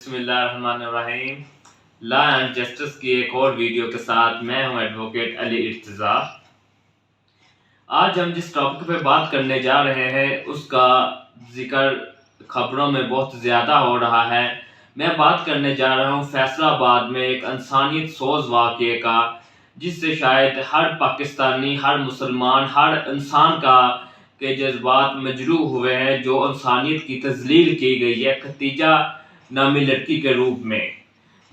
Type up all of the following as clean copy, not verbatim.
बिस्मिल्लाहिर्रहमानिर्रहीम। ला and justice की एक और वीडियो के साथ मैं हूं एडवोकेट अली इर्तिजा। आज हम जिस टॉपिक पे बात करने जा रहे हैं उसका जिक्र खबरों में बहुत ज़्यादा हो रहा है। मैं बात करने जा रहा हूं फैसलाबाद में एक इंसानियत सोज वाक़े का, जिससे शायद हर पाकिस्तानी, हर मुसलमान, हर इंसान के जज्बात मजरूह हुए हैं। जो इंसानियत की तज़लील की गई है खतीजा नामी लड़की के रूप में,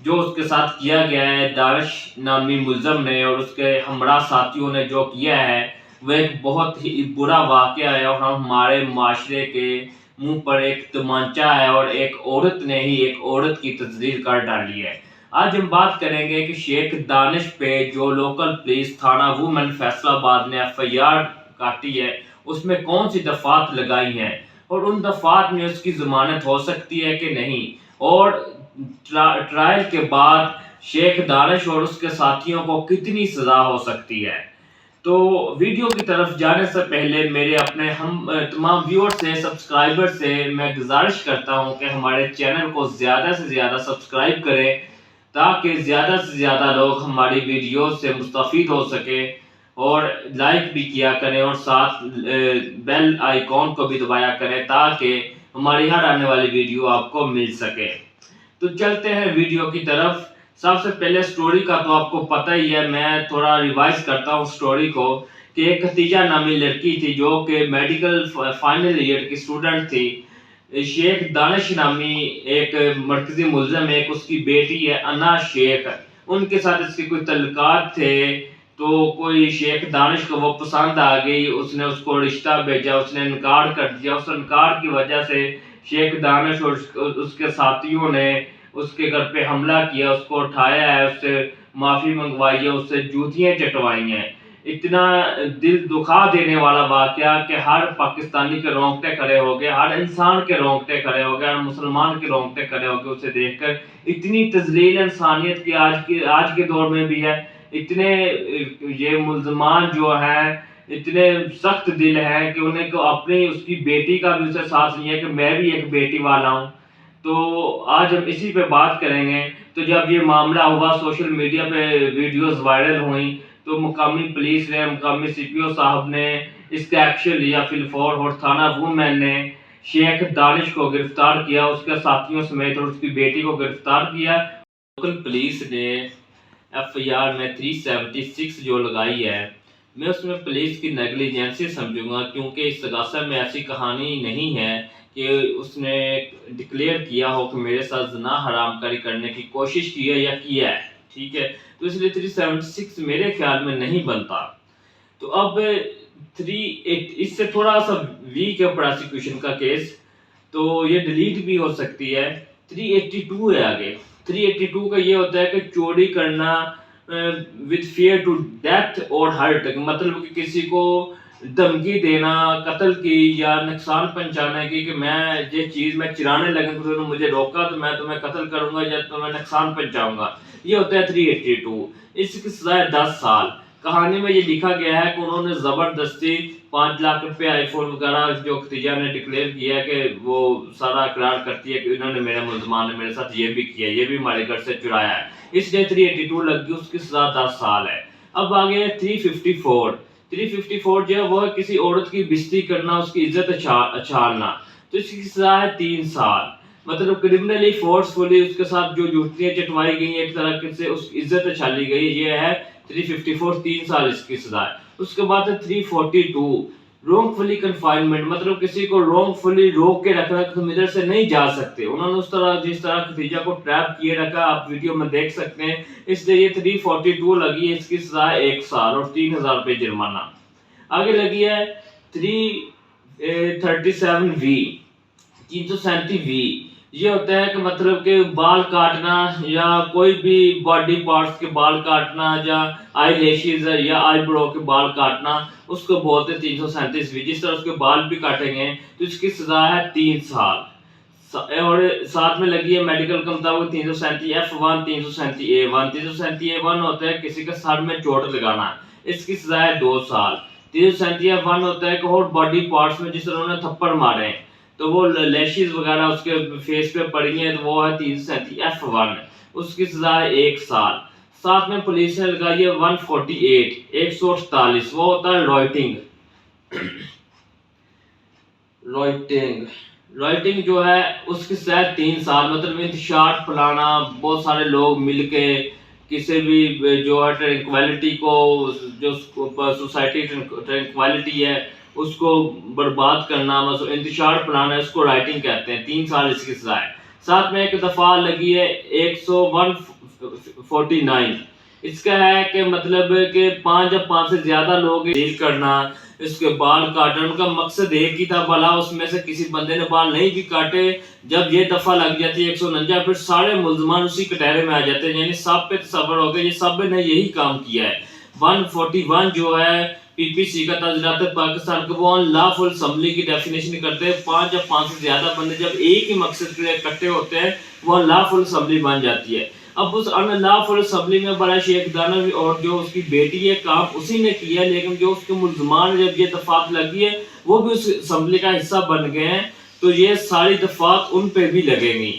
जो उसके साथ किया गया है दानिश नामी मुलज़म ने और उसके हमरा साथियों ने जो किया है वह एक बहुत ही बुरा वाक़या है और हमारे माशरे के मुंह पर एक तमांचा है और एक औरत ने ही एक औरत की तस्दीर कर डाली है। आज हम बात करेंगे कि शेख दानिश पे जो लोकल पुलिस थाना वुमेन फैसलाबाद ने FIR काटी है उसमें कौन सी दफात लगाई हैं और उन दफात में उसकी ज़मानत हो सकती है कि नहीं, और ट्रायल के बाद शेख दानिश और उसके साथियों को कितनी सज़ा हो सकती है। तो वीडियो की तरफ जाने से पहले मेरे अपने हम तमाम व्यूअर्स से, सब्सक्राइबर से मैं गुजारिश करता हूं कि हमारे चैनल को ज़्यादा से ज़्यादा सब्सक्राइब करें ताकि ज़्यादा से ज़्यादा लोग हमारी वीडियो से मुस्तफ़ीद हो सके, और लाइक भी किया करें और साथ बेल आइकॉन को भी दबाया करें ताकि हमारी हर आने वाली वीडियो आपको मिल सके। तो चलते हैं वीडियो की तरफ। सबसे पहले स्टोरी का तो आपको पता ही है, मैं थोड़ा रिवाइज करता हूँ स्टोरी को कि एक खतीजा नामी लड़की थी जो कि मेडिकल फाइनल ईयर की स्टूडेंट थी। शेख दानिश नामी एक मरकजी मुलज़म है, एक उसकी बेटी है अना शेख, उनके साथ इसके कोई तल्लुकात थे। तो कोई शेख दानिश को वो पसंद आ गई, उसने उसको रिश्ता भेजा, उसने इनकार कर दिया। उस इनकार की वजह से शेख दानिश और उसके साथियों ने उसके घर पे हमला किया, उसको उठाया है, उससे माफ़ी मंगवाई है, उससे जूतियाँ चटवाई हैं। इतना दिल दुखा देने वाला वाक़या कि हर पाकिस्तानी के रोंगटे खड़े हो गए, हर इंसान के रोंगटे खड़े हो गए, हर मुसलमान के रोंगटे खड़े हो गए उसे देखकर। इतनी तज़लील इंसानियत की आज के दौर में भी है। इतने ये मुलज़मान जो है इतने सख्त दिल है कि उन्हें को अपनी उसकी बेटी का भी उसे साथ नहीं है कि मैं भी एक बेटी वाला हूँ। तो आज हम इसी पे बात करेंगे। तो जब ये मामला हुआ, सोशल मीडिया पे वीडियोस वायरल हुई, तो मुकामी पुलिस ने, मुकामी CPO साहब ने इसका एक्शन लिया फिलफौर और थाना वुमेन ने शेख दानिश को गिरफ्तार किया, उसके साथियों समेत, और उसकी बेटी को गिरफ्तार किया। लोकल पुलिस ने FIR में 376 जो लगाई है, मैं उसमें पुलिस की नेगलिजेंसी समझूंगा, क्योंकि इस सगासा में ऐसी कहानी नहीं है कि उसने डिक्लेयर किया हो कि मेरे साथ ज़िना हरामकारी करने की कोशिश की है या किया है, ठीक है। तो इसलिए 376 मेरे ख्याल में नहीं बनता। तो अब 38 इससे थोड़ा सा वीक है प्रोसिक्यूशन का केस, तो ये डिलीट भी हो सकती है। 382 है आगे। 382 का ये होता है कि चोरी करना विद फियर टू डेथ और हर्ट, मतलब कि किसी को धमकी देना कत्ल की या नुकसान पहुंचाने की, कि मैं ये चीज़ मैं चुराने लगा तो तुमने मुझे रोका तो मैं तुम्हें कत्ल करूंगा या तुम्हें नुकसान पहुंचाऊंगा, ये होता है 382। इसकी सजा है 10 साल। कहानी में ये लिखा गया है कि उन्होंने ज़बरदस्ती 5 लाख रुपए आईफोन वगैरह, जो खतीजा ने डिक्लेयर किया कि वो सारा इकरार करती है कि इन्होंने मेरे मुलजमान ने मेरे साथ ये भी किया, ये भी हमारे घर से चुराया है, इसलिए 382 लग गई, उसकी सजा 10 साल है। अब आगे 354। 354 जो है वो किसी औरत की बेइज्जती करना, उसकी इज्जत अछालना, तो इसकी सजा है 3 साल। मतलब क्रिमिनली फोर्सफुली उसके साथ जो जुतियां चटवाई गई, एक तरह से उसकी इज्जत उछाली गई, ये है 354, 3 साल इसकी सजा है। उसके बाद है 342 रोंगफुली कन्फाइनमेंट, मतलब किसी को रोंगफुली रोक के रखना कि तुम इधर से नहीं जा सकते। उन्होंने उस तरह जिस तरह खतीजा को ट्रैप किए रखा, आप वीडियो में देख सकते हैं, इसलिए ये 342 लगी है, इसकी सजा है 1 साल और 3000 रुपये जुर्माना। आगे लगी है 337V 337V, ये होता है कि मतलब कि बाल काटना या कोई भी बॉडी पार्ट्स के बाल काटना या आई लैशेज या आईब्रो के बाल काटना, उसको बोलते हैं 337V। जिस तरह उसके बाल भी काटेंगे तो इसकी सजा है 3 साल। और साथ में लगी है मेडिकल का मुताबिक 337F1 337A1। 337A1 होता है किसी के सर में चोट लगाना, इसकी सजा है 2 साल। 337F1 होता है कि और बॉडी पार्ट्स में जिस तरह उन्होंने थप्पड़ मारे, تو وہ لیشز وغیرہ اس کے فیس پہ پڑی ہیں، تو وہ ہے 337 F1، اس کی سزا ہے 1 سال۔ ساتھ میں پولیس نے لگائی ہے 148 148، وہ ہوتا ہے رائٹنگ جو ہے اس کی سزا 3 سال، مطلب انتشار پھیلانا، بہت سارے لوگ مل کے کسی بھی جو ہے ٹرینکویلٹی کو، جو سوسائٹی ٹرینکویلٹی ہے اس کو برباد کرنا، مطلب انتشار پھیلانا، اس کو رائٹنگ کہتے ہیں۔ 3 سال اس کی سزا ہے۔ ساتھ میں ایک دفعہ لگی ہے 149، اس کا ہے کہ مطلب کہ 5 یا 5 سے زیادہ لوگ ڈیل کرنا، اس کے بال کاٹنا، ان کا مقصد ایک ہی تھا، بھلا اس میں سے کسی بندے نے بال نہیں بھی کاٹے، جب یہ دفعہ لگ جاتی ہے 149، پھر سارے ملزمان اسی کٹہرے میں آ جاتے ہیں، یعنی سب پہ تصور ہو گیا یہ سب نے یہی کام کیا ہے۔ 141 جو ہے PPC کا تجزیات پاکستان کے، وہ ان لافل اسمبلی کی ڈیفینیشن کرتے ہیں، 5 یا 5 سے زیادہ بندے جب ایک ہی مقصد کے لیے اکٹھے ہوتے ہیں وہ ان لافل اسمبلی بن جاتی ہے۔ اب اس ان لافل اسمبلی میں بڑا شیخ دانوی اور جو اس کی بیٹی ہے کام اسی نے کیا، لیکن جو اس کے ملزمان جب یہ دفعات لگی ہے وہ بھی اس اسمبلی کا حصہ بن گئے ہیں، تو یہ ساری دفعات ان پہ بھی لگیں گی۔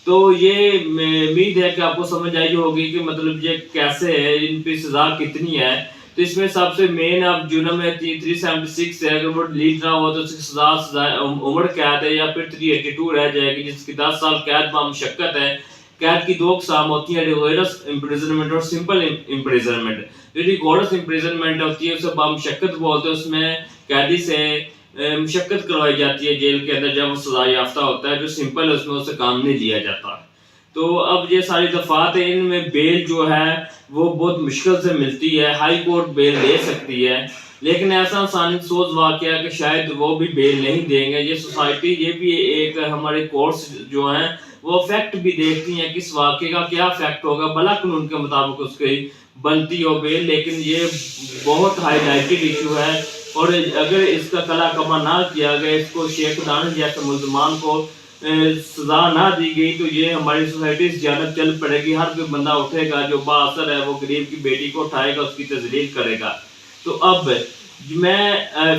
تو یہ امید ہے کہ آپ کو سمجھ آئی ہوگی کہ مطلب یہ کیسے ہے، ان پہ سزا کتنی ہے۔ تو اس میں سب سے مین اب جرم ہے 376 ہے، اگر وہ ڈیلیٹ نہ ہو تو اس کی سزا عمر قید ہے، یا پھر 382 رہ جائے گی جس کی 10 سال قید بامشقت ہے۔ قید کی 2 اقسام ہوتی ہیں، ریگولرس امپریزنمنٹ اور سمپل امپریزنمنٹ۔ جو ریگولرس امپریزنمنٹ ہوتی ہے اسے بامشقت بولتے ہیں، اس میں قیدی سے مشقت کروائی جاتی ہے جیل کے اندر جب وہ سزا یافتہ ہوتا ہے۔ جو سمپل ہے اس میں اسے کام نہیں لیا جاتا۔ تو اب یہ ساری دفعات ہیں، ان میں بیل جو ہے وہ بہت مشکل سے ملتی ہے، ہائی کورٹ بیل دے سکتی ہے، لیکن ایسا آسانی سوز واقعہ ہے کہ شاید وہ بھی بیل نہیں دیں گے۔ یہ سوسائٹی، یہ بھی ایک ہمارے کورٹس جو ہیں وہ فیکٹ بھی دیکھتی ہیں کہ اس واقعے کا کیا فیکٹ ہوگا، بلا قانون کے مطابق اس کی بنتی ہو بیل، لیکن یہ بہت ہائی لائٹڈ ایشو ہے، اور اگر اس کا کلا کما نہ کیا گیا، اس کو شیخ دانش جیسے ملزمان کو سزا نہ دی گئی، تو یہ ہماری سوسائٹی اس جانب چل پڑے گی۔ ہر کوئی بندہ اٹھے گا جو با اثر ہے، وہ غریب کی بیٹی کو اٹھائے گا، اس کی تذلیل کرے گا۔ تو اب میں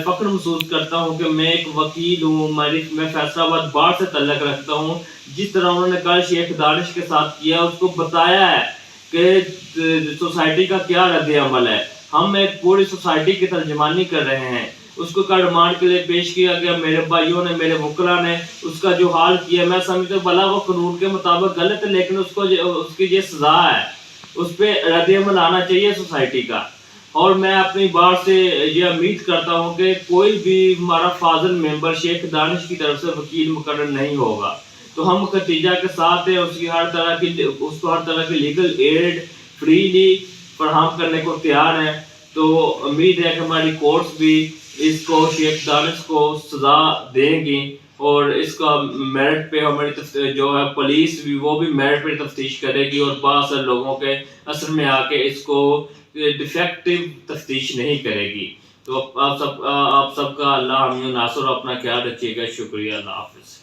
فخر محسوس کرتا ہوں کہ میں ایک وکیل ہوں، میں فیصلہ آباد بار سے تعلق رکھتا ہوں۔ جس طرح انہوں نے کل شیخ دانش کے ساتھ کیا، اس کو بتایا ہے کہ سوسائٹی کا کیا رد عمل ہے۔ ہم ایک پوری سوسائٹی کی ترجمانی کر رہے ہیں۔ اس کو کل ریمانڈ کے لیے پیش کیا گیا، میرے بھائیوں نے، میرے وکلا نے اس کا جو حال کیا، میں سمجھتا ہوں بھلا وہ قانون کے مطابق غلط ہے، لیکن اس کی یہ سزا ہے، اس پہ رد عمل آنا چاہیے سوسائٹی کا۔ اور میں اپنی بار سے یہ امید کرتا ہوں کہ کوئی بھی ہمارا فاضل ممبر شیخ دانش کی طرف سے وکیل مقرر نہیں ہوگا، تو ہم ختیجہ کے ساتھ ہیں، اس کو ہر طرح کی لیگل ایڈ فریلی فراہم کرنے کو تیار ہیں۔ تو امید ہے کہ ہماری کورٹس بھی اس کو، شیخ دانش کو سزا دیں گی، اور اس کا میرٹ پہ ہماری جو ہے پولیس بھی، وہ بھی میرٹ پہ تفتیش کرے گی، اور بااثر لوگوں کے اثر میں آ کے اس کو ڈیفیکٹیو تفتیش نہیں کرے گی۔ تو آپ سب کا اللہ حامی و ناصر، اپنا خیال رکھیے گا۔ شکریہ، اللہ حافظ۔